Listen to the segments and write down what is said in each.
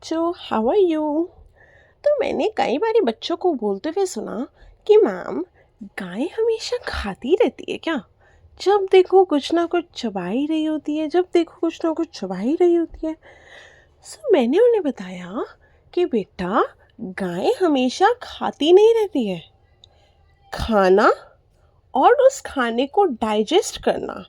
बच्चों, how are you? तो मैंने कई बारी बच्चों को बोलते हुए सुना कि मैम, गाय हमेशा खाती रहती है क्या? जब देखो कुछ ना कुछ चबा ही रही होती है, जब देखो कुछ ना कुछ चबा ही रही होती है। सो मैंने उन्हें बताया कि बेटा, गाय हमेशा खाती नहीं रहती है। खाना और उस खाने को डाइजेस्ट करना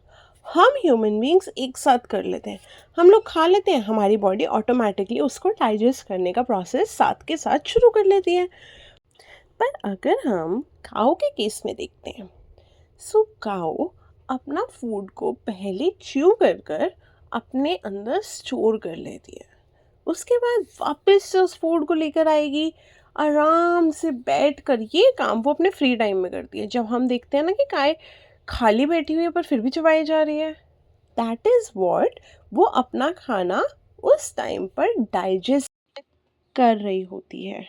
हम ह्यूमन बींग्स एक साथ कर लेते हैं। हम लोग खा लेते हैं, हमारी बॉडी ऑटोमेटिकली उसको डाइजेस्ट करने का प्रोसेस साथ के साथ शुरू कर लेती है। पर अगर हम काऊ के केस में देखते हैं, सो काऊ अपना फूड को पहले च्यू कर कर अपने अंदर स्टोर कर लेती है। उसके बाद वापस से उस फूड को लेकर आएगी, आराम से बैठ कर ये काम वो अपने फ्री टाइम में करती है। जब हम देखते हैं ना कि गाय खाली बैठी हुई है पर फिर भी चबाई जा रही है, दैट इज़ वॉट वो अपना खाना उस टाइम पर डाइजेस्ट कर रही होती है।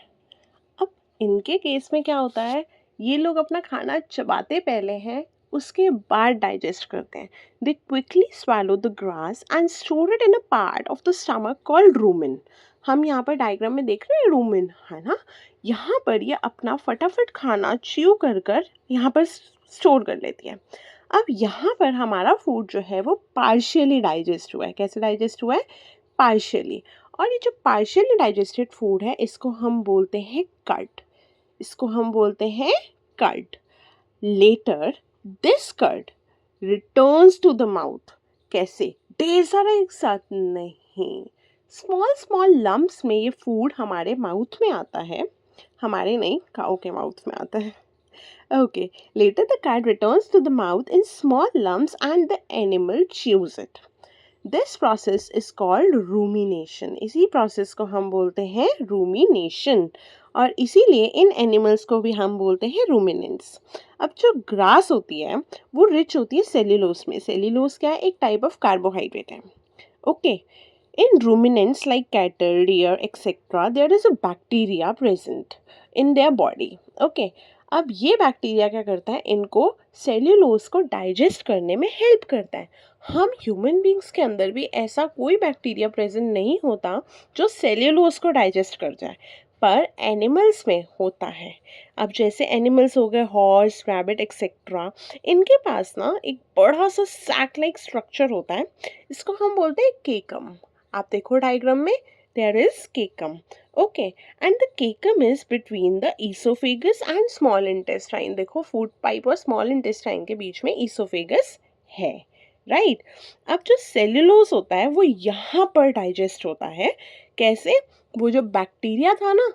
अब इनके केस में क्या होता है, ये लोग अपना खाना चबाते पहले हैं, उसके बाद डाइजेस्ट करते हैं। They quickly swallow the grass and store it in a part of the stomach called rumen. हम यहाँ पर डायग्राम में देख रहे हैं रूमिन, है ना। यहाँ पर ये अपना फटाफट खाना च्यू कर कर यहाँ पर स्टोर कर लेती है। अब यहाँ पर हमारा फूड जो है वो पार्शियली डाइजेस्ट हुआ है। कैसे डाइजेस्ट हुआ है? पार्शियली। और ये जो पार्शियली डाइजेस्टेड फूड है, इसको हम बोलते हैं कट। इसको हम बोलते हैं cut. Later this cut returns to the mouth. कैसे? ढेर सारा एक साथ नहीं, स्मॉल स्मॉल लम्प्स में ये फूड हमारे माउथ में आता है। हमारे नहीं, काऊ के माउथ में आता है। Okay, later the cat returns to the mouth in small lumps and the animal chews it. This process is called rumination. इसी process को हम बोलते हैं rumination, और इसीलिए इन animals को भी हम बोलते हैं ruminants. अब जो grass होती है वो rich होती है cellulose में. Cellulose क्या है? एक type of carbohydrate है. Okay. In ruminants like cattle, deer, etc., there is a bacteria present in their body. Okay. अब ये बैक्टीरिया क्या करता है? इनको सेल्यूलोज को डाइजेस्ट करने में हेल्प करता है। हम ह्यूमन बींग्स के अंदर भी ऐसा कोई बैक्टीरिया प्रेजेंट नहीं होता जो सेल्यूलोज को डाइजेस्ट कर जाए, पर एनिमल्स में होता है। अब जैसे एनिमल्स हो गए हॉर्स, रैबिट एक्सेट्रा, इनके पास ना एक बड़ा सा सैक लाइक स्ट्रक्चर होता है, इसको हम बोलते हैं केकम। आप देखो डायग्राम में, there is cecum. Okay, and the cecum is between the esophagus and small intestine. देखो फूड पाइप और स्मॉल इंटेस्टाइन के बीच में esophagus है, राइट। अब जो सेल्यूलोज होता है वो यहाँ पर डाइजेस्ट होता है। कैसे? वो जो बैक्टीरिया था ना,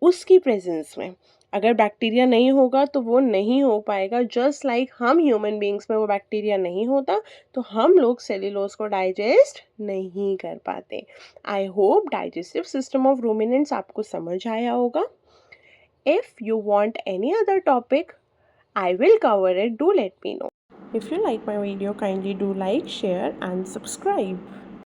उसकी प्रेजेंस में। अगर बैक्टीरिया नहीं होगा तो वो नहीं हो पाएगा। जस्ट लाइक हम ह्यूमन बींग्स में वो बैक्टीरिया नहीं होता तो हम लोग सेल्यूलोज को डाइजेस्ट नहीं कर पाते। I hope digestive system of ruminants आपको समझ आया होगा। If you want any other topic, I will cover it. Do let me know. If you like my video, kindly do like, share and subscribe.